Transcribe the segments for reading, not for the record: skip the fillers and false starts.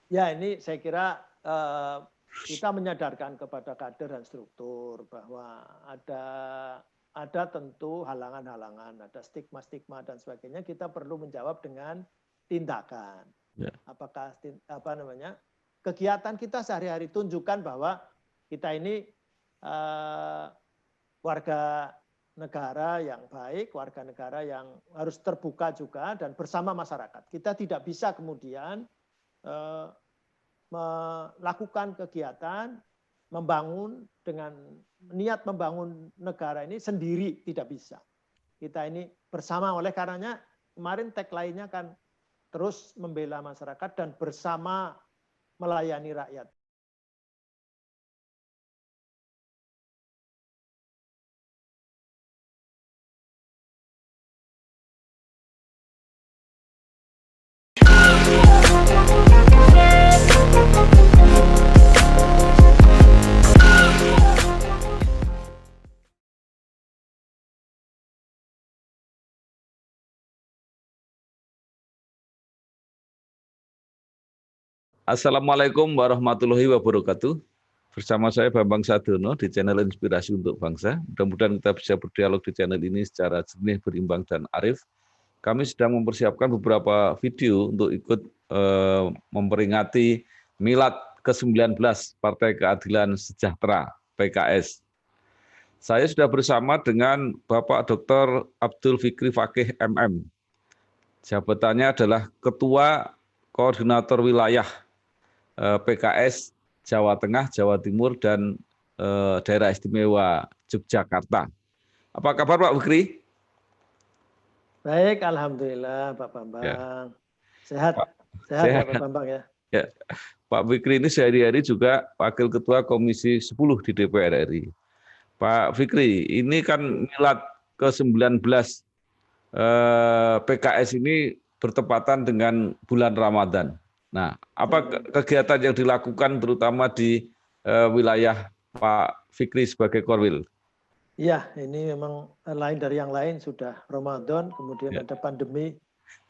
Ya, ini saya kira kita menyadarkan kepada kader dan struktur bahwa ada tentu halangan-halangan, ada stigma-stigma dan sebagainya. Kita perlu menjawab dengan tindakan. Ya. Apakah kegiatan kita sehari-hari tunjukkan bahwa kita ini warga negara yang baik, warga negara yang harus terbuka juga dan bersama masyarakat. Kita tidak bisa kemudian melakukan kegiatan membangun dengan niat membangun negara ini sendiri, tidak bisa. Kita ini bersama, oleh karenanya kemarin tagline-nya kan terus membela masyarakat dan bersama melayani rakyat. Assalamualaikum warahmatullahi wabarakatuh. Bersama saya Bambang Sadiono di channel Inspirasi untuk Bangsa. Mudah-mudahan kita bisa berdialog di channel ini secara jernih, berimbang, dan arif. Kami sedang mempersiapkan beberapa video untuk ikut memperingati Milad ke-19 Partai Keadilan Sejahtera (PKS). Saya sudah bersama dengan Bapak Dr. Abdul Fikri Fakih MM. Jabatannya adalah Ketua Koordinator Wilayah PKS Jawa Tengah, Jawa Timur, dan Daerah Istimewa Yogyakarta. Apa kabar Pak Fikri? Baik, alhamdulillah Pak Bambang. Ya. Sehat, sehat ya Pak Bambang ya. Ya. Pak Fikri ini sehari-hari juga Wakil Ketua Komisi 10 di DPR RI. Pak Fikri, ini kan Milad ke-19 PKS ini bertepatan dengan bulan Ramadan. Nah, apa kegiatan yang dilakukan terutama di wilayah Pak Fikri sebagai Korwil? Iya, ini memang lain dari yang lain, sudah Ramadan, kemudian ada pandemi.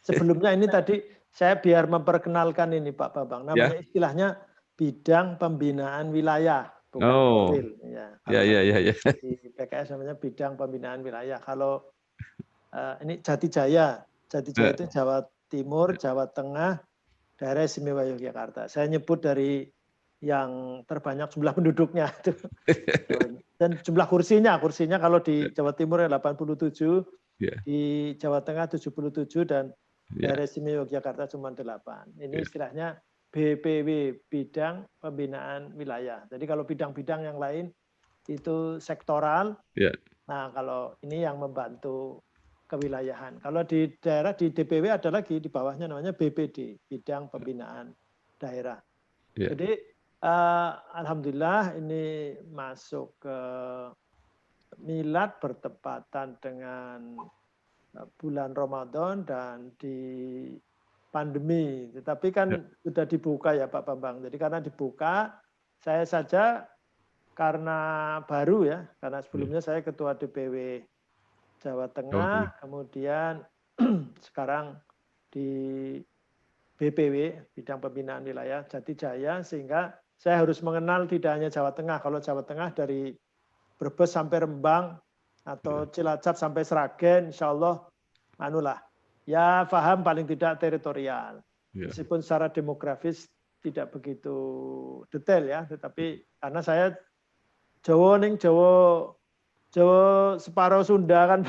Sebelumnya ini tadi saya biar memperkenalkan ini Pak Bambang, namanya istilahnya bidang pembinaan wilayah, bukan Korwil. Ya. Di PKS namanya bidang pembinaan wilayah. Kalau ini Jatijaya itu Jawa Timur, Jawa Tengah, Daerah Istimewa Yogyakarta. Saya nyebut dari yang terbanyak jumlah penduduknya itu. Dan jumlah kursinya kalau di Jawa Timur 87, di Jawa Tengah 77, dan Daerah Istimewa Yogyakarta cuma 8. Ini istilahnya BPW, Bidang Pembinaan Wilayah. Jadi kalau bidang-bidang yang lain itu sektoral. Nah, kalau ini yang membantu kewilayahan. Kalau di daerah, di DPW ada lagi di bawahnya namanya BPD, Bidang Pembinaan Daerah. Jadi alhamdulillah ini masuk ke Milad bertepatan dengan bulan Ramadan dan di pandemi. Tetapi kan sudah dibuka ya Pak Bambang. Jadi karena dibuka, saya saja karena baru ya, karena sebelumnya saya Ketua DPW Jawa Tengah, kemudian sekarang di BPW, Bidang Pembinaan Wilayah Jatijaya, sehingga saya harus mengenal tidak hanya Jawa Tengah. Kalau Jawa Tengah dari Brebes sampai Rembang, atau Cilacap sampai Sragen, insya Allah, ya paham paling tidak teritorial. Meskipun secara demografis tidak begitu detail ya, tetapi karena saya Jawa separuh Sunda kan.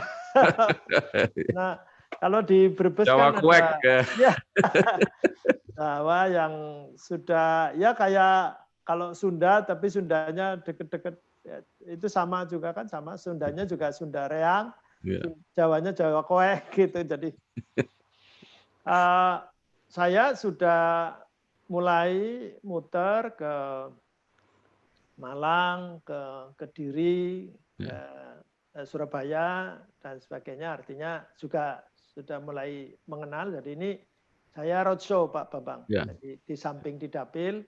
Nah, kalau di Brebes Jawa kan kuek, ada Jawa yang sudah ya kayak kalau Sunda, tapi Sundanya deket-deket ya, itu sama juga kan, sama Sundanya juga Sunda Reang, Jawanya Jawa kuek gitu. Jadi saya sudah mulai muter ke Malang, ke Kediri, ke Surabaya dan sebagainya, artinya juga sudah mulai mengenal. Jadi ini saya roadshow Pak Bambang. Jadi di samping di Dapil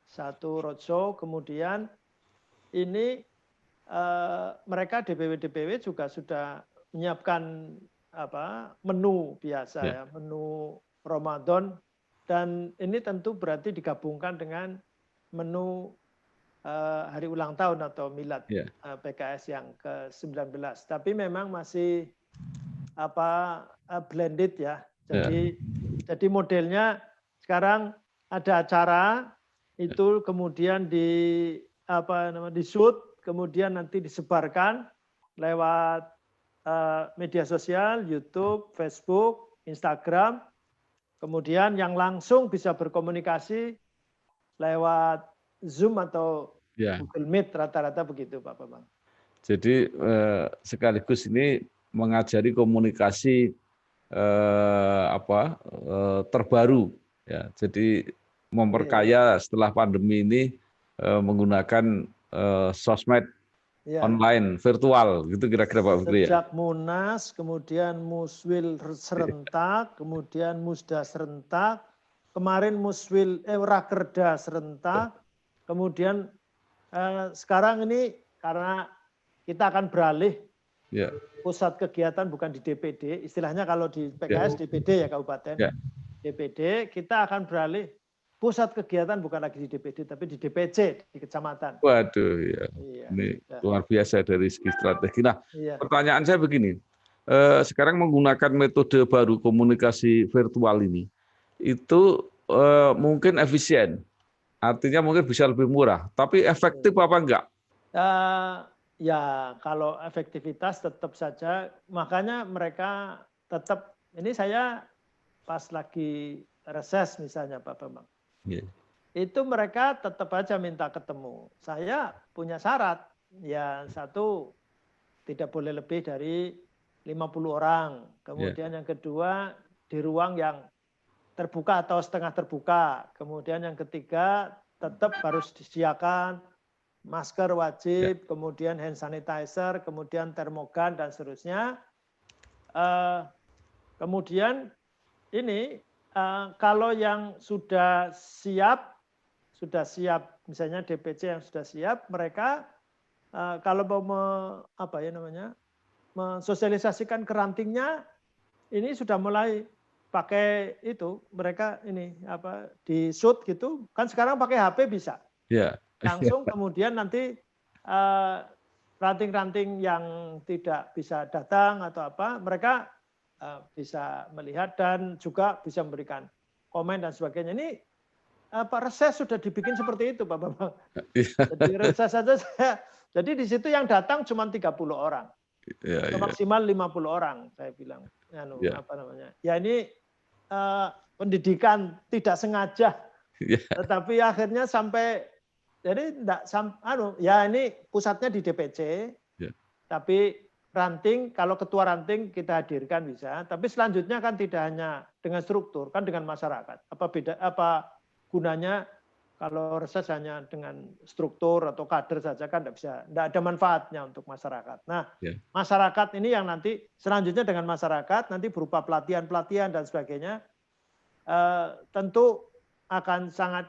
satu roadshow, kemudian ini mereka DPW juga sudah menyiapkan menu biasa ya, menu Ramadan dan ini tentu berarti digabungkan dengan menu hari ulang tahun atau milad PKS yang ke-19. Tapi memang masih blended ya. Jadi modelnya sekarang ada acara itu kemudian di shoot, kemudian nanti disebarkan lewat media sosial, YouTube, Facebook, Instagram. Kemudian yang langsung bisa berkomunikasi lewat Zoom atau Google Meet, rata-rata begitu Pak Bambang. Jadi sekaligus ini mengajari komunikasi terbaru ya. Jadi memperkaya setelah pandemi ini menggunakan sosmed online, virtual, gitu kira-kira Pak Fikri ya. Sejak Munas, kemudian Muswil serentak, kemudian Musda serentak, kemarin Rakerda serentak, kemudian sekarang ini karena kita akan beralih pusat kegiatan bukan di DPD, istilahnya kalau di PKS DPD ya kabupaten, DPD, kita akan beralih pusat kegiatan bukan lagi di DPD tapi di DPC di kecamatan. Waduh ya, ini luar biasa dari segi strategi. Nah, pertanyaan saya begini, sekarang menggunakan metode baru komunikasi virtual ini, itu mungkin efisien, artinya mungkin bisa lebih murah, tapi efektif apa enggak? Ya, kalau efektivitas tetap saja, makanya mereka tetap, ini saya pas lagi reses misalnya Pak Bambang, itu mereka tetap aja minta ketemu. Saya punya syarat, ya satu, tidak boleh lebih dari 50 orang. Kemudian yang kedua, di ruang yang terbuka atau setengah terbuka. Kemudian yang ketiga, tetap harus disediakan masker wajib, kemudian hand sanitizer, kemudian termogan dan seterusnya. Kemudian ini kalau yang sudah siap misalnya DPC yang sudah siap, mereka kalau mau mensosialisasikan ke rantingnya, ini sudah mulai pakai itu, mereka ini di shoot gitu, kan sekarang pakai HP bisa. Langsung kemudian nanti ranting-ranting yang tidak bisa datang atau apa, mereka bisa melihat dan juga bisa memberikan komen dan sebagainya. Ini reses sudah dibikin seperti itu Pak Bambang. Jadi reses saja jadi di situ yang datang cuma 30 orang. Maksimal 50 orang saya bilang. Ya ini pendidikan tidak sengaja. Tetapi akhirnya sampai jadi ya ini pusatnya di DPC. Tapi ranting, kalau ketua ranting kita hadirkan bisa, tapi selanjutnya kan tidak hanya dengan struktur, kan dengan masyarakat. Apa gunanya kalau reses hanya dengan struktur atau kader saja kan tidak ada manfaatnya untuk masyarakat. Nah, masyarakat ini yang nanti selanjutnya dengan masyarakat nanti berupa pelatihan-pelatihan dan sebagainya tentu akan sangat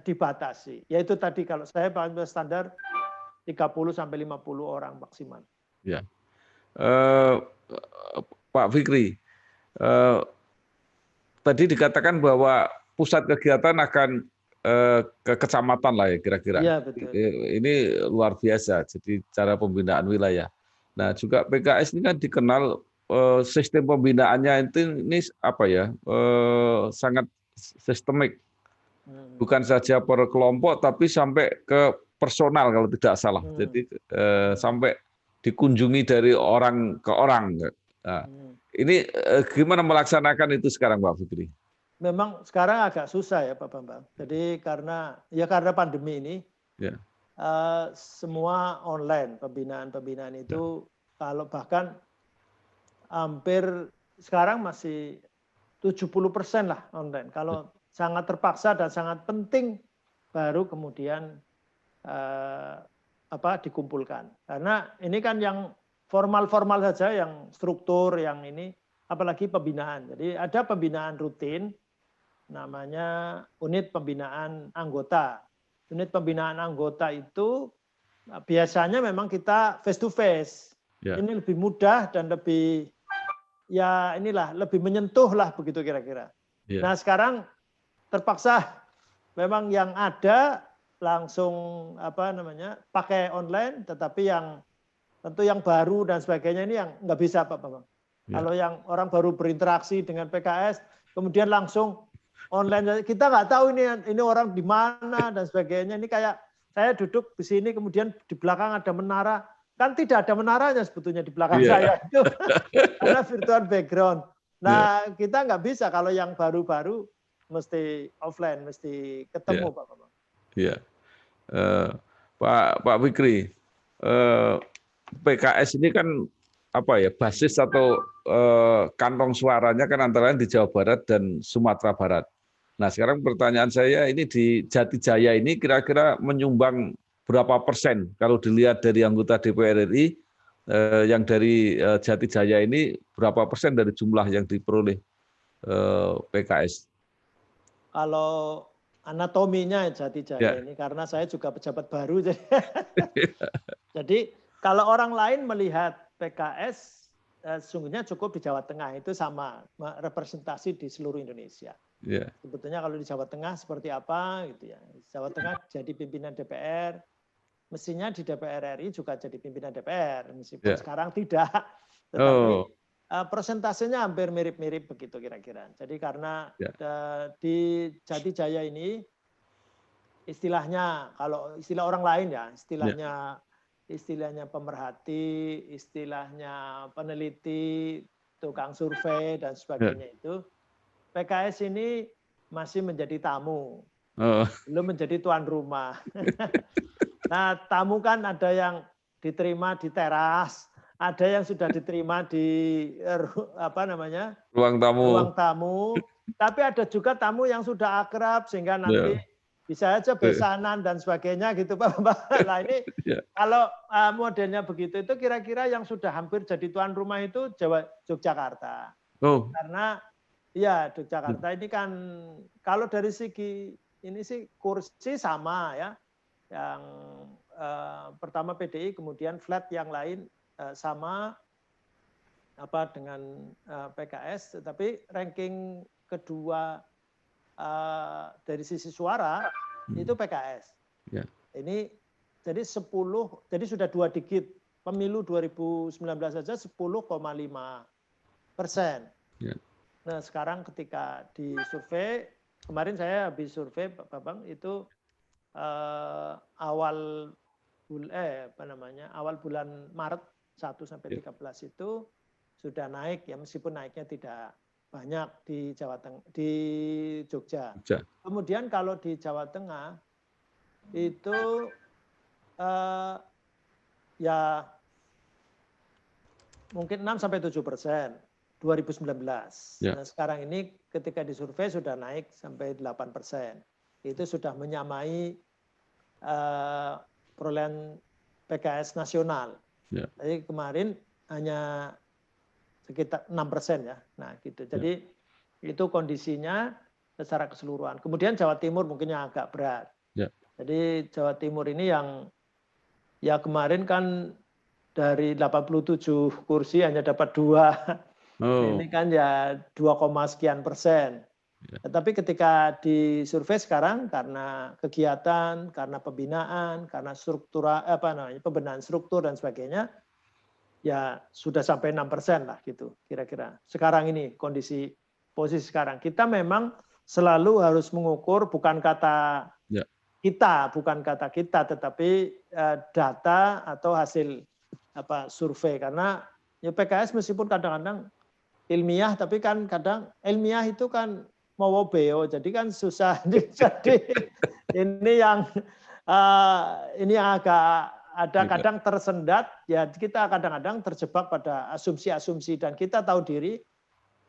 dibatasi. Yaitu tadi kalau saya paling standar 30 sampai 50 orang maksimal. Ya, Pak Fikri, tadi dikatakan bahwa pusat kegiatan akan ke kecamatan lah ya kira-kira. Ya, betul. Ini luar biasa, jadi cara pembinaan wilayah. Nah juga PKS ini kan dikenal sistem pembinaannya ini sangat sistemik, bukan saja per kelompok tapi sampai ke personal kalau tidak salah. Jadi sampai dikunjungi dari orang ke orang. Nah, ini gimana melaksanakan itu sekarang Pak Fikri? Memang sekarang agak susah ya Pak Bambang. Jadi karena pandemi ini semua online pembinaan itu kalau bahkan hampir sekarang masih 70% lah online. Kalau sangat terpaksa dan sangat penting baru kemudian dikumpulkan. Karena ini kan yang formal-formal saja, yang struktur, yang ini, apalagi pembinaan. Jadi ada pembinaan rutin, namanya unit pembinaan anggota. Unit pembinaan anggota itu biasanya memang kita face to face. Ini lebih mudah dan lebih lebih menyentuh lah begitu kira-kira. Nah sekarang terpaksa memang yang ada langsung pakai online, tetapi yang tentu yang baru dan sebagainya ini yang nggak bisa Pak Bambang. Ya. Kalau yang orang baru berinteraksi dengan PKS, kemudian langsung online, kita nggak tahu ini orang di mana dan sebagainya. Ini kayak saya duduk di sini, kemudian di belakang ada menara, kan tidak ada menaranya sebetulnya di belakang saya itu, karena virtual background. Nah kita nggak bisa kalau yang baru-baru mesti offline, mesti ketemu Pak Bambang. Iya, Pak Fikri, PKS ini kan apa ya, basis atau kantong suaranya kan antara lain di Jawa Barat dan Sumatera Barat. Nah sekarang pertanyaan saya, ini di Jatijaya ini kira-kira menyumbang berapa persen kalau dilihat dari anggota DPR RI yang dari Jatijaya ini, berapa persen dari jumlah yang diperoleh PKS? Kalau anatominya Jatijaya ini, karena saya juga pejabat baru, jadi kalau orang lain melihat PKS, sesungguhnya cukup di Jawa Tengah itu sama representasi di seluruh Indonesia. Sebetulnya kalau di Jawa Tengah seperti apa gitu ya. Jawa Tengah jadi pimpinan DPR, mestinya di DPR RI juga jadi pimpinan DPR, meskipun sekarang tidak. Tetapi persentasenya hampir mirip-mirip begitu kira-kira. Jadi karena di Jatijaya ini istilahnya, kalau istilah orang lain ya, istilahnya pemerhati, istilahnya peneliti, tukang survei dan sebagainya itu, PKS ini masih menjadi tamu, belum menjadi tuan rumah. Nah, tamu kan ada yang diterima di teras, ada yang sudah diterima di ruang tamu, tapi ada juga tamu yang sudah akrab sehingga nanti bisa aja besanan dan sebagainya gitu Pak. Nah ini kalau modelnya begitu itu kira-kira yang sudah hampir jadi tuan rumah itu Yogyakarta. Karena ya Yogyakarta ini kan kalau dari segi ini sih kursi sama ya. Yang pertama PDI, kemudian flat yang lain sama dengan PKS, tetapi ranking kedua dari sisi suara itu PKS. Ini jadi 10, jadi sudah 2 digit. Pemilu 2019 saja 10,5%. Nah sekarang ketika di survei, kemarin saya habis survei Pak Bambang itu awal bulan Maret 1 sampai 13 itu sudah naik ya, meskipun naiknya tidak banyak di Jawa Tengah, di Jogja. Kemudian kalau di Jawa Tengah itu ya mungkin 6 sampai 7% 2019. Nah, sekarang ini ketika disurvei sudah naik sampai 8%. Itu sudah menyamai perolehan PKS nasional. Jadi kemarin hanya sekitar 6% ya. Nah, gitu. Jadi itu kondisinya secara keseluruhan. Kemudian Jawa Timur mungkin yang agak berat. Jadi Jawa Timur ini yang ya kemarin kan dari 87 kursi hanya dapat 2. Ini kan ya 2, sekian persen. Tetapi ketika di survei sekarang karena kegiatan, karena pembinaan, karena pembenahan struktur dan sebagainya, ya sudah sampai 6% lah gitu kira-kira. Sekarang ini posisi sekarang kita memang selalu harus mengukur bukan kata kita, tetapi data atau hasil survei, karena ya PKS meskipun kadang-kadang ilmiah, tapi kan kadang ilmiah itu kan mau beo, jadi kan susah. Jadi ini yang agak ada kadang tersendat, ya kita kadang-kadang terjebak pada asumsi-asumsi dan kita tahu diri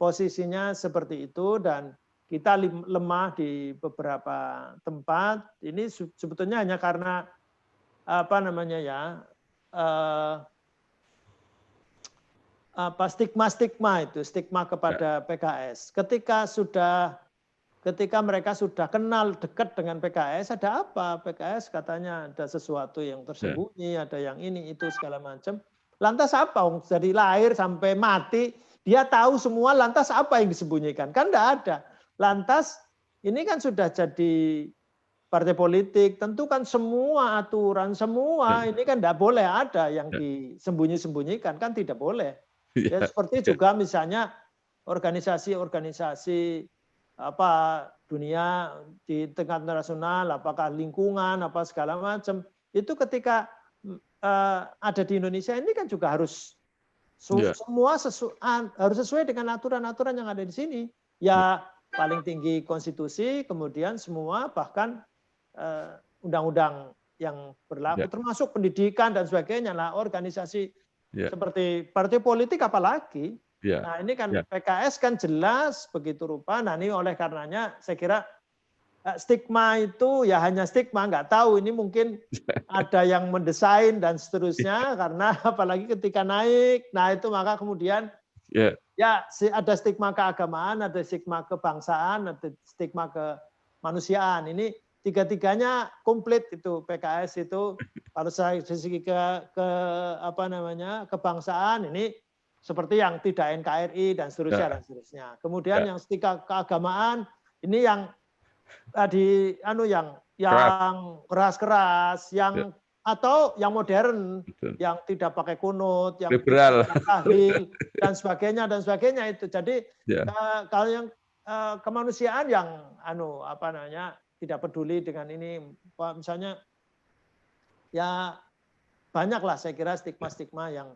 posisinya seperti itu dan kita lemah di beberapa tempat. Ini sebetulnya hanya karena stigma kepada PKS. Ketika mereka sudah kenal dekat dengan PKS, ada apa? PKS katanya ada sesuatu yang tersembunyi, ada yang ini itu segala macam. Lantas apa? Dari lahir sampai mati dia tahu semua. Lantas apa yang disembunyikan? Kan enggak ada. Lantas ini kan sudah jadi partai politik, tentu kan semua aturan, semua ini kan tidak boleh ada yang disembunyi-sembunyikan, kan tidak boleh. Ya seperti juga misalnya organisasi-organisasi apa dunia di tingkat internasional, apakah lingkungan, apa segala macam, itu ketika ada di Indonesia ini kan juga harus semua harus sesuai dengan aturan-aturan yang ada di sini. Ya paling tinggi konstitusi, kemudian semua bahkan undang-undang yang berlaku, termasuk pendidikan dan sebagainya. Nah, organisasi seperti partai politik apalagi. Nah, ini kan PKS kan jelas begitu rupa. Nah, ini oleh karenanya saya kira stigma itu ya hanya stigma, nggak tahu ini mungkin ada yang mendesain dan seterusnya, karena apalagi ketika naik, nah itu maka kemudian ya ada stigma keagamaan, ada stigma kebangsaan, ada stigma kemanusiaan. Ini tiga-tiganya komplit itu PKS itu. Kalau saya dari segi apa namanya kebangsaan ini seperti yang tidak NKRI dan seterusnya dan seterusnya. Kemudian yang stigma keagamaan ini yang tadi yang keras-keras, yang atau yang modern, yang tidak pakai kunut, yang liberal, tahlil dan sebagainya itu. Jadi kalau yang kemanusiaan yang apa namanya tidak peduli dengan ini, misalnya ya banyaklah saya kira stigma-stigma yang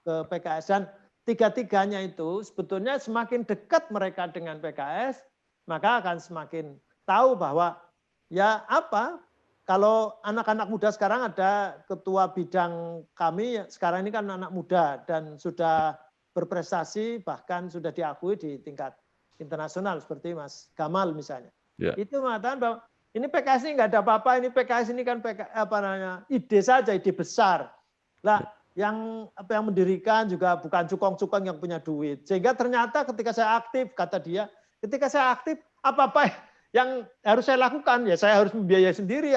ke PKS, dan tiga-tiganya itu sebetulnya semakin dekat mereka dengan PKS, maka akan semakin tahu bahwa ya apa, kalau anak-anak muda sekarang ada ketua bidang kami, sekarang ini kan anak muda dan sudah berprestasi, bahkan sudah diakui di tingkat internasional seperti Mas Gamal misalnya. Itu mengatakan bahwa ini PKS ini nggak ada apa-apa, ini PKS ini kan ide saja, ide besar. Lah yang mendirikan juga bukan cukong-cukong yang punya duit. Sehingga ternyata ketika saya aktif, kata dia, ketika saya aktif apa-apa yang harus saya lakukan, ya saya harus membiayai sendiri,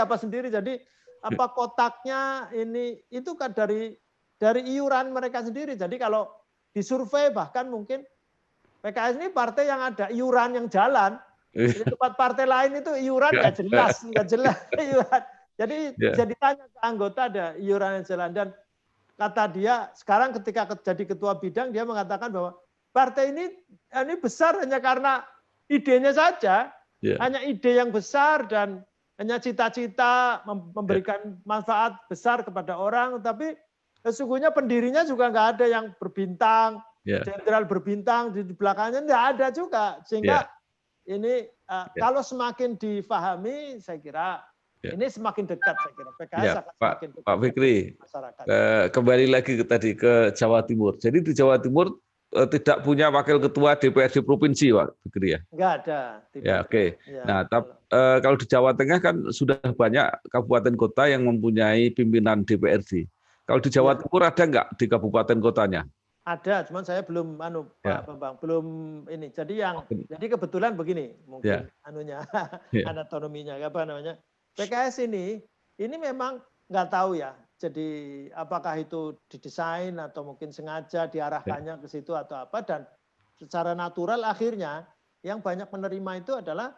Jadi apa kotaknya ini itu kan dari iuran mereka sendiri. Jadi kalau disurvei bahkan mungkin PKS ini partai yang ada iuran yang jalan. Di tempat partai lain itu iuran nggak jelas iuran. Jadi bisa ditanya ke anggota ada iuran yang jalan. Dan kata dia sekarang ketika jadi ketua bidang dia mengatakan bahwa partai ini besar hanya karena idenya saja, hanya ide yang besar dan hanya cita-cita memberikan manfaat besar kepada orang, tapi sesungguhnya pendirinya juga nggak ada yang berbintang, jenderal berbintang di belakangnya nggak ada juga, sehingga ini kalau semakin difahami, saya kira ini semakin dekat, saya kira PKS akan semakin dekat. Pak Fikri, kembali lagi ke Jawa Timur. Jadi di Jawa Timur tidak punya wakil ketua DPRD provinsi, Pak Fikri ya? Enggak ada. Oke. Nah, kalau di Jawa Tengah kan sudah banyak kabupaten kota yang mempunyai pimpinan DPRD. Kalau di Jawa Timur ada enggak di kabupaten kotanya? Ada, cuman saya belum Pak Bambang, belum ini. Jadi kebetulan begini, mungkin anatominya apa namanya. PKS ini memang nggak tahu ya. Jadi apakah itu didesain atau mungkin sengaja diarahkannya ke situ atau apa, dan secara natural akhirnya yang banyak menerima itu adalah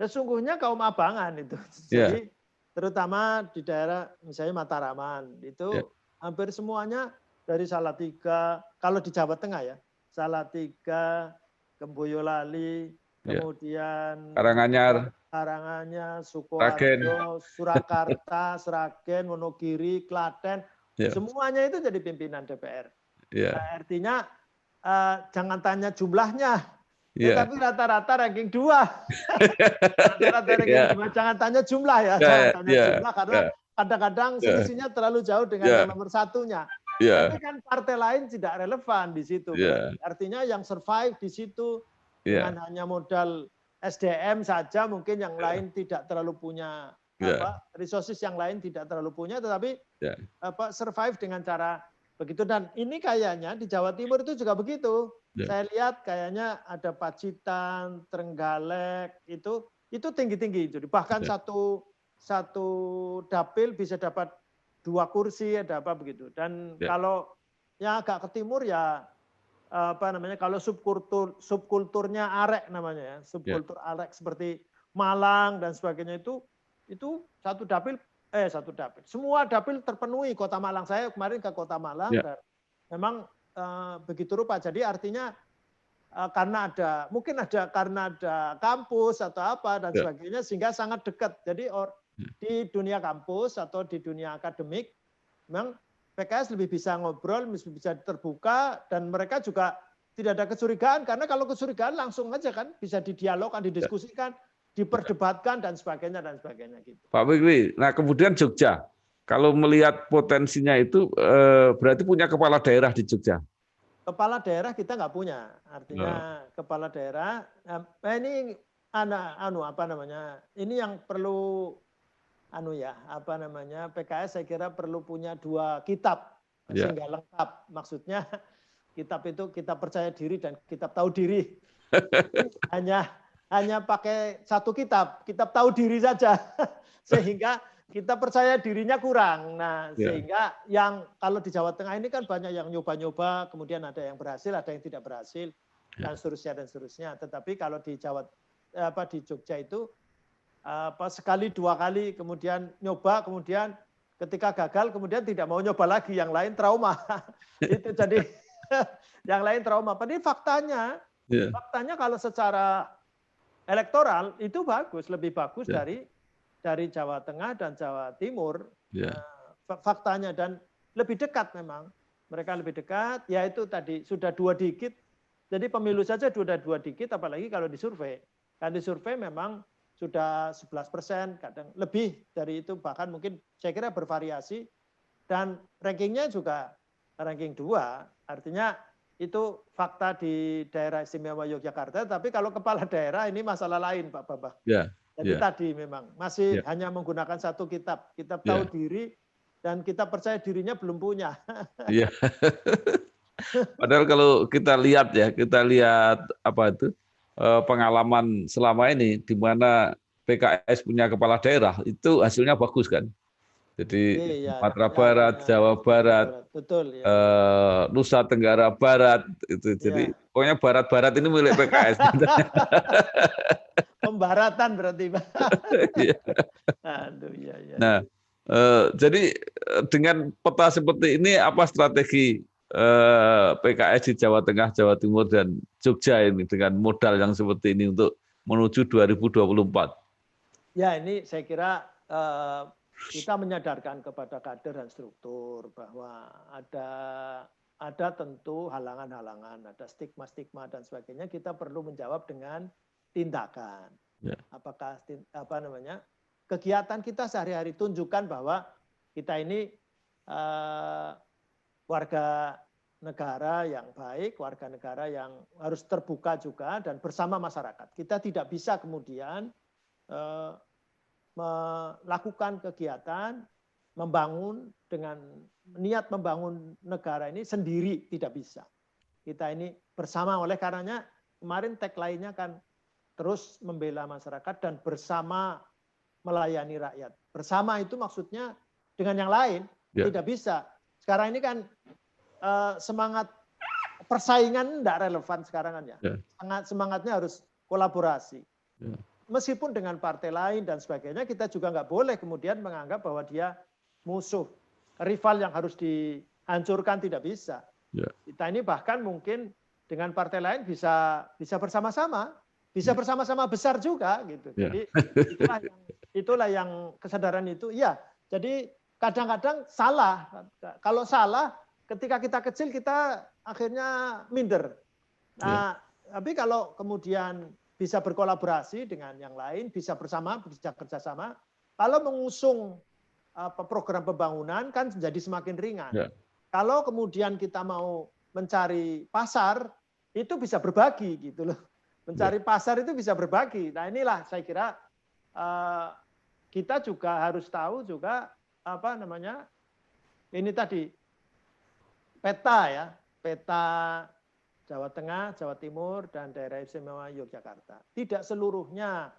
sesungguhnya kaum abangan itu. Jadi terutama di daerah misalnya Mataraman itu hampir semuanya dari Salatiga, kalau di Jawa Tengah ya, Salatiga, Boyolali, kemudian Karanganyar, Sukoharjo, Surakarta, Sragen, Wonogiri, Klaten, semuanya itu jadi pimpinan DPR. Nah, artinya jangan tanya jumlahnya, tapi rata-rata ranking 2. Rata-rata ranking 2, jangan tanya jumlah ya, jangan tanya jumlah karena kadang-kadang selisihnya terlalu jauh dengan yang nomor satunya. Tapi kan partai lain tidak relevan di situ. Artinya yang survive di situ dengan hanya modal SDM saja, mungkin yang lain tidak terlalu punya resources, yang lain tidak terlalu punya, tetapi survive dengan cara begitu. Dan ini kayaknya di Jawa Timur itu juga begitu. Saya lihat kayaknya ada Pacitan, Trenggalek itu tinggi-tinggi. Jadi bahkan satu dapil bisa dapat 2 kursi, ada apa begitu. Dan kalau yang agak ke timur ya apa namanya, kalau subkulturnya arek namanya ya, subkultur arek seperti Malang dan sebagainya itu satu dapil semua dapil terpenuhi Kota Malang. Saya kemarin ke Kota Malang dan memang begitu rupa. Jadi artinya karena ada kampus atau apa dan sebagainya sehingga sangat dekat. Jadi di dunia kampus atau di dunia akademik memang PKS lebih bisa ngobrol, bisa terbuka, dan mereka juga tidak ada kecurigaan, karena kalau kecurigaan langsung aja kan bisa didialogkan, didiskusikan, diperdebatkan dan sebagainya gitu. Pak Fikri, nah kemudian Jogja, kalau melihat potensinya itu berarti punya kepala daerah di Jogja. Kepala daerah kita nggak punya, artinya kepala daerah ini ini yang perlu PKS saya kira perlu punya 2 kitab sehingga lengkap. Maksudnya kitab itu kitab percaya diri dan kitab tahu diri. hanya pakai 1 kitab tahu diri saja sehingga kita percaya dirinya kurang. Nah, sehingga yang kalau di Jawa Tengah ini kan banyak yang nyoba-nyoba, kemudian ada yang berhasil, ada yang tidak berhasil dan seterusnya. Tetapi kalau di Jogja itu sekali 2 kali kemudian nyoba, kemudian ketika gagal kemudian tidak mau nyoba lagi, yang lain trauma. Itu jadi yang lain trauma. Padahal faktanya kalau secara elektoral itu lebih bagus dari Jawa Tengah dan Jawa Timur. Faktanya, dan lebih dekat memang. Mereka lebih dekat, yaitu tadi sudah 2 digit. Jadi pemilu saja sudah 2 digit, apalagi kalau disurvei. Kan disurvei memang sudah 11%, kadang lebih dari itu, bahkan mungkin saya kira bervariasi, dan rankingnya juga ranking 2, artinya itu fakta di daerah istimewa Yogyakarta. Tapi kalau kepala daerah ini masalah lain, Pak Bambang. Jadi tadi memang masih hanya menggunakan 1 kitab tahu diri, dan kitab percaya dirinya belum punya. Padahal kalau kita lihat pengalaman selama ini di mana PKS punya kepala daerah itu hasilnya bagus kan. Jadi Sumatera Barat, Jawa Barat, Nusa Tenggara Barat itu. Jadi pokoknya barat-barat ini milik PKS. Pembaratan berarti, Pak. Nah, jadi dengan peta seperti ini apa strategi PKS di Jawa Tengah, Jawa Timur, dan Jogja ini dengan modal yang seperti ini untuk menuju 2024? Ya, ini saya kira kita menyadarkan kepada kader dan struktur bahwa ada tentu halangan-halangan, ada stigma-stigma dan sebagainya. Kita perlu menjawab dengan tindakan. Apakah kegiatan kita sehari-hari tunjukkan bahwa kita ini warga negara yang baik, warga negara yang harus terbuka juga dan bersama masyarakat. Kita tidak bisa kemudian melakukan kegiatan, membangun dengan niat membangun negara ini sendiri, tidak bisa. Kita ini bersama, oleh karenanya kemarin tagline-nya kan terus membela masyarakat dan bersama melayani rakyat. Bersama itu maksudnya dengan yang lain, tidak bisa. Sekarang ini kan semangat persaingan tidak relevan sekarang kan ya. Semangatnya harus kolaborasi. Meskipun dengan partai lain dan sebagainya, kita juga nggak boleh kemudian menganggap bahwa dia musuh, rival yang harus dihancurkan, tidak bisa. Kita ini bahkan mungkin dengan partai lain bisa bersama-sama, bisa bersama-sama besar juga gitu. Jadi itulah yang kesadaran itu. Ya, jadi kadang-kadang salah. Kalau salah, ketika kita kecil kita akhirnya minder. Nah, tapi kalau kemudian bisa berkolaborasi dengan yang lain, bisa bersama, bisa kerjasama. Kalau mengusung program pembangunan kan jadi semakin ringan. Kalau kemudian kita mau mencari pasar, itu bisa berbagi gitu loh. Mencari pasar itu bisa berbagi. Nah inilah saya kira kita juga harus tahu juga ini tadi peta Jawa Tengah, Jawa Timur, dan daerah istimewa Yogyakarta. Tidak seluruhnya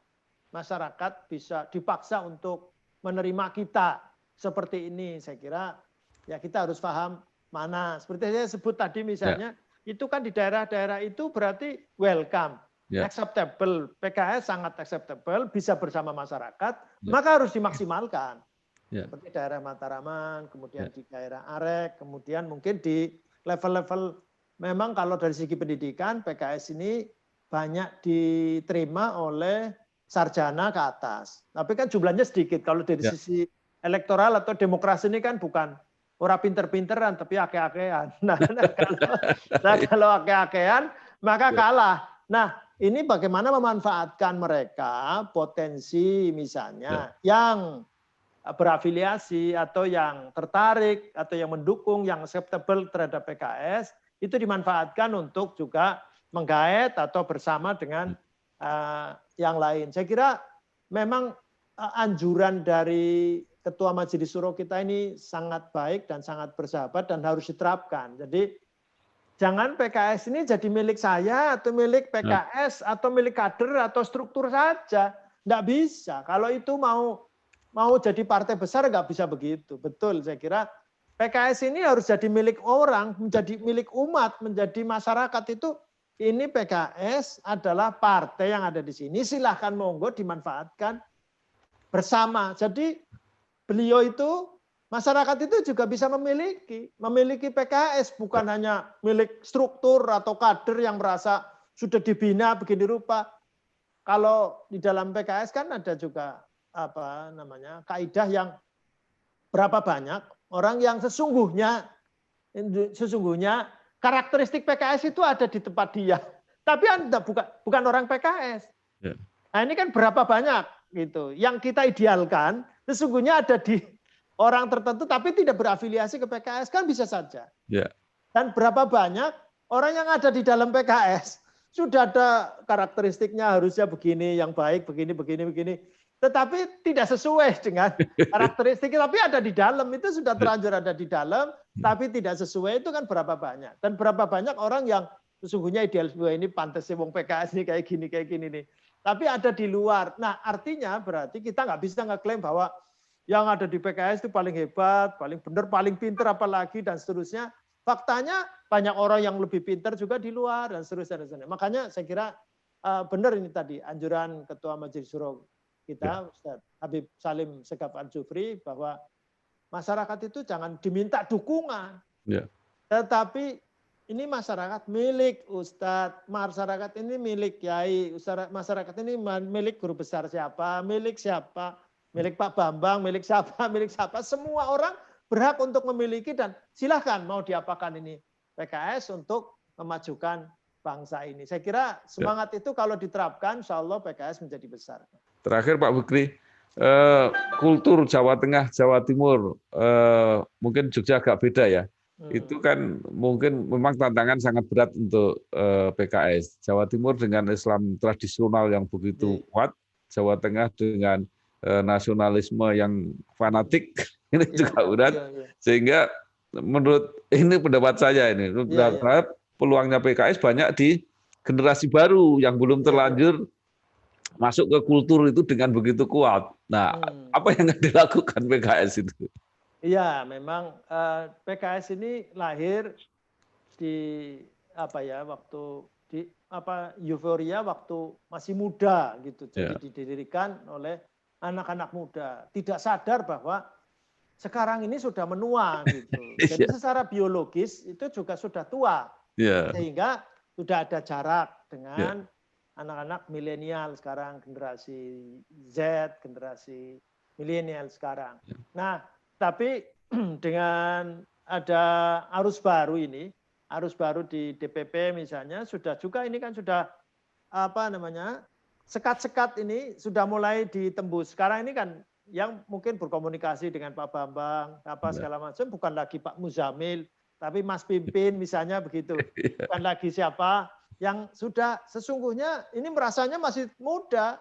masyarakat bisa dipaksa untuk menerima kita seperti ini. Saya kira ya kita harus paham mana. Seperti saya sebut tadi misalnya, itu kan di daerah-daerah itu berarti welcome, acceptable. PKS sangat acceptable, bisa bersama masyarakat, maka harus dimaksimalkan. Seperti daerah Mataraman, kemudian di daerah Arek, kemudian mungkin di level-level, memang kalau dari segi pendidikan, PKS ini banyak diterima oleh sarjana ke atas. Tapi kan jumlahnya sedikit. Kalau dari sisi elektoral atau demokrasi ini kan bukan orang pinter-pinteran, tapi ake-akean. Nah, kalau ake-akean, maka kalah. Nah, ini bagaimana memanfaatkan mereka potensi misalnya yang berafiliasi atau yang tertarik atau yang mendukung, yang acceptable terhadap PKS, itu dimanfaatkan untuk juga menggait atau bersama dengan yang lain. Saya kira memang anjuran dari Ketua Majelis Syuro kita ini sangat baik dan sangat bersahabat dan harus diterapkan. Jadi jangan PKS ini jadi milik saya atau milik PKS atau milik kader atau struktur saja. Nggak bisa. Kalau itu mau jadi partai besar nggak bisa begitu. Betul, saya kira PKS ini harus jadi milik orang, menjadi milik umat, menjadi masyarakat itu. Ini PKS adalah partai yang ada di sini, silahkan monggo dimanfaatkan bersama. Jadi beliau itu, masyarakat itu juga bisa memiliki PKS, bukan hanya milik struktur atau kader yang merasa sudah dibina begini rupa. Kalau di dalam PKS kan ada juga kaidah yang berapa banyak orang yang sesungguhnya karakteristik PKS itu ada di tempat dia, tapi Anda bukan orang PKS. Nah ini kan berapa banyak gitu yang kita idealkan sesungguhnya ada di orang tertentu tapi tidak berafiliasi ke PKS, kan bisa saja. Dan berapa banyak orang yang ada di dalam PKS sudah ada karakteristiknya harusnya begini, yang baik begini, tetapi tidak sesuai dengan karakteristik, tapi ada di dalam, itu sudah terlanjur ada di dalam, tapi tidak sesuai, itu kan berapa banyak. Dan berapa banyak orang yang sesungguhnya ideal, ini pantasnya wong PKS ini kayak gini nih. Tapi ada di luar. Nah artinya berarti kita nggak bisa ngeklaim bahwa yang ada di PKS itu paling hebat, paling benar, paling pinter apalagi, dan seterusnya. Faktanya banyak orang yang lebih pinter juga di luar, dan seterusnya. Makanya saya kira benar ini tadi anjuran Ketua Majelis Syuro kita, Ustaz Habib Salim Segaf Al-Jufri, bahwa masyarakat itu jangan diminta dukungan, tetapi ini masyarakat milik Ustadz, masyarakat ini milik Kiai, masyarakat ini milik guru besar siapa, milik Pak Bambang, milik siapa, semua orang berhak untuk memiliki, dan silahkan mau diapakan ini PKS untuk memajukan bangsa ini. Saya kira semangat itu kalau diterapkan, insya Allah PKS menjadi besar. Terakhir Pak Fikri, kultur Jawa Tengah, Jawa Timur, mungkin Jogja agak beda ya. Itu kan mungkin memang tantangan sangat berat untuk PKS. Jawa Timur dengan Islam tradisional yang begitu kuat, Jawa Tengah dengan nasionalisme yang fanatik, ini juga berat. Sehingga menurut ini pendapat saya ini, peluangnya PKS banyak di generasi baru yang belum terlanjur masuk ke kultur itu dengan begitu kuat. Nah, apa yang dilakukan PKS itu? Iya, memang PKS ini lahir di euforia waktu masih muda gitu. Jadi didirikan oleh anak-anak muda, tidak sadar bahwa sekarang ini sudah menua gitu. Jadi secara biologis itu juga sudah tua. Sehingga sudah ada jarak dengan anak-anak milenial sekarang, generasi Z, generasi milenial sekarang. Nah, tapi dengan ada arus baru ini, arus baru di DPP misalnya, sudah juga ini kan sudah sekat-sekat ini sudah mulai ditembus. Sekarang ini kan yang mungkin berkomunikasi dengan Pak Bambang, segala macam, bukan lagi Pak Muzamil, tapi Mas Pimpin misalnya begitu. Bukan lagi siapa yang sudah sesungguhnya ini merasanya masih muda.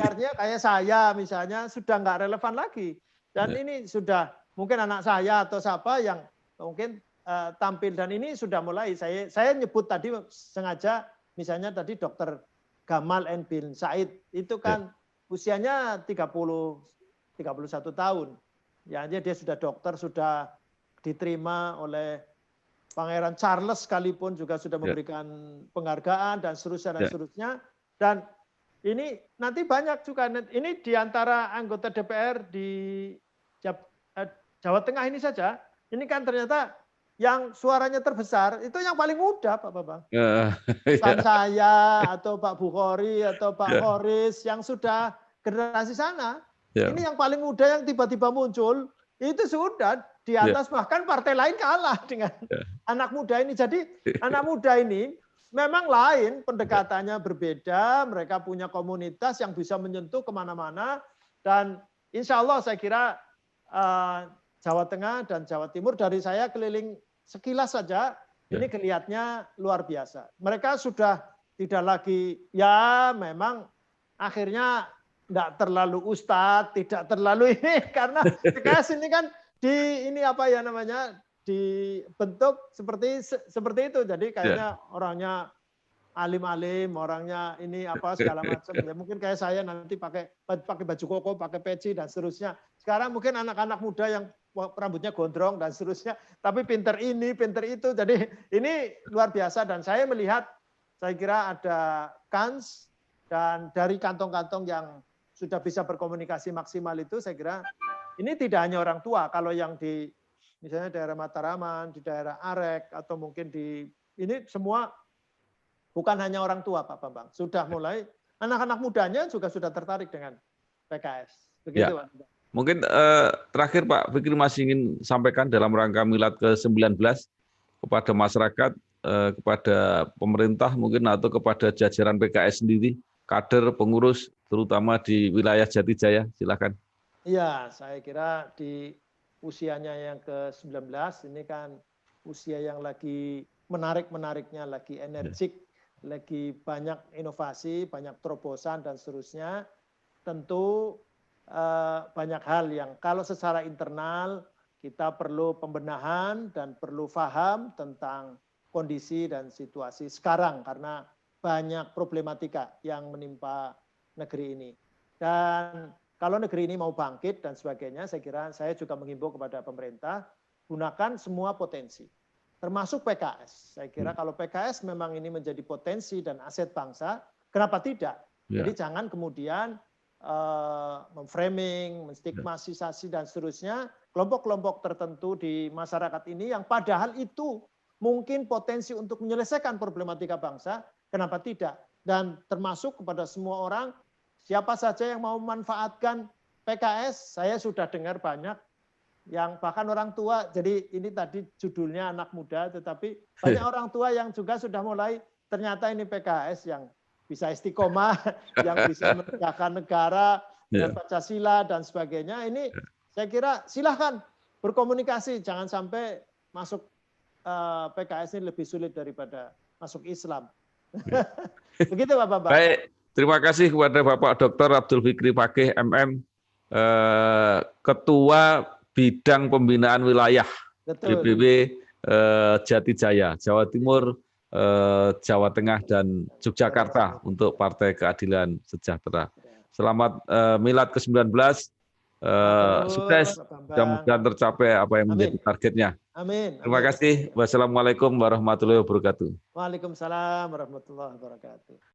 Artinya kayak saya misalnya sudah nggak relevan lagi. Dan ini sudah mungkin anak saya atau siapa yang mungkin tampil, dan ini sudah mulai. Saya nyebut tadi sengaja misalnya tadi Dr. Gamal N. bin Said itu kan usianya 31 tahun. Ya, dia sudah dokter, sudah diterima oleh Pangeran Charles sekalipun juga sudah memberikan penghargaan dan seterusnya dan seterusnya. Dan ini nanti banyak juga, ini di antara anggota DPR di Jawa Tengah ini saja, ini kan ternyata yang suaranya terbesar itu yang paling muda, Pak Bambang. Bukan saya atau Pak Bukhari atau Pak Horis yang sudah generasi sana. Ini yang paling muda yang tiba-tiba muncul, itu sudah di atas bahkan partai lain kalah dengan anak muda ini. Jadi anak muda ini memang lain, pendekatannya berbeda, mereka punya komunitas yang bisa menyentuh kemana-mana, dan insya Allah saya kira Jawa Tengah dan Jawa Timur dari saya keliling sekilas saja, ini kelihatannya luar biasa. Mereka sudah tidak lagi, ya memang akhirnya tidak terlalu ustadz, tidak terlalu ini, karena PKS ini kan ini apa ya namanya, dibentuk seperti itu. Jadi kayaknya orangnya alim-alim, orangnya ini apa segala macam. Ya mungkin kayak saya nanti pakai baju koko, pakai peci dan seterusnya. Sekarang mungkin anak-anak muda yang rambutnya gondrong dan seterusnya, tapi pinter ini, pinter itu. Jadi ini luar biasa, dan saya melihat, saya kira ada kans, dan dari kantong-kantong yang sudah bisa berkomunikasi maksimal itu, saya kira ini tidak hanya orang tua. Kalau yang di misalnya daerah Mataraman, di daerah Arek, atau mungkin di ini semua bukan hanya orang tua, Pak Bambang. Sudah mulai anak-anak mudanya juga sudah tertarik dengan PKS. Begitu, Pak Bambang. Mungkin terakhir Pak Fikri masih ingin sampaikan dalam rangka Milad ke-19 kepada masyarakat, kepada pemerintah mungkin, atau kepada jajaran PKS sendiri, kader, pengurus, terutama di wilayah Jatijaya. Silakan. Iya, saya kira di usianya yang ke-19 ini kan usia yang lagi menarik-menariknya, lagi energik, lagi banyak inovasi, banyak terobosan dan seterusnya. Tentu banyak hal yang kalau secara internal kita perlu pembenahan dan perlu paham tentang kondisi dan situasi sekarang, karena banyak problematika yang menimpa negeri ini. Dan kalau negeri ini mau bangkit dan sebagainya, saya kira saya juga menghimbau kepada pemerintah, gunakan semua potensi, termasuk PKS. Saya kira kalau PKS memang ini menjadi potensi dan aset bangsa, kenapa tidak? Jadi jangan kemudian memframing, menstigmatisasi dan seterusnya kelompok-kelompok tertentu di masyarakat ini yang padahal itu mungkin potensi untuk menyelesaikan problematika bangsa, kenapa tidak? Dan termasuk kepada semua orang, siapa saja yang mau memanfaatkan PKS, saya sudah dengar banyak yang bahkan orang tua, jadi ini tadi judulnya anak muda, tetapi banyak orang tua yang juga sudah mulai, ternyata ini PKS yang bisa istiqomah, yang bisa menegakkan negara, dan Pancasila dan sebagainya. Ini saya kira silahkan berkomunikasi, jangan sampai masuk PKS ini lebih sulit daripada masuk Islam. Begitu Pak Bambang. Baik. Terima kasih kepada Bapak Dr. Abdul Fikri Fakih MM, Ketua Bidang Pembinaan Wilayah DPW Jatijaya, Jawa Timur, Jawa Tengah, dan Yogyakarta untuk Partai Keadilan Sejahtera. Selamat Milad ke-19, sukses, mudah-mudahan tercapai apa yang menjadi targetnya. Amin. Terima kasih. Wassalamualaikum warahmatullahi wabarakatuh. Waalaikumsalam warahmatullahi wabarakatuh.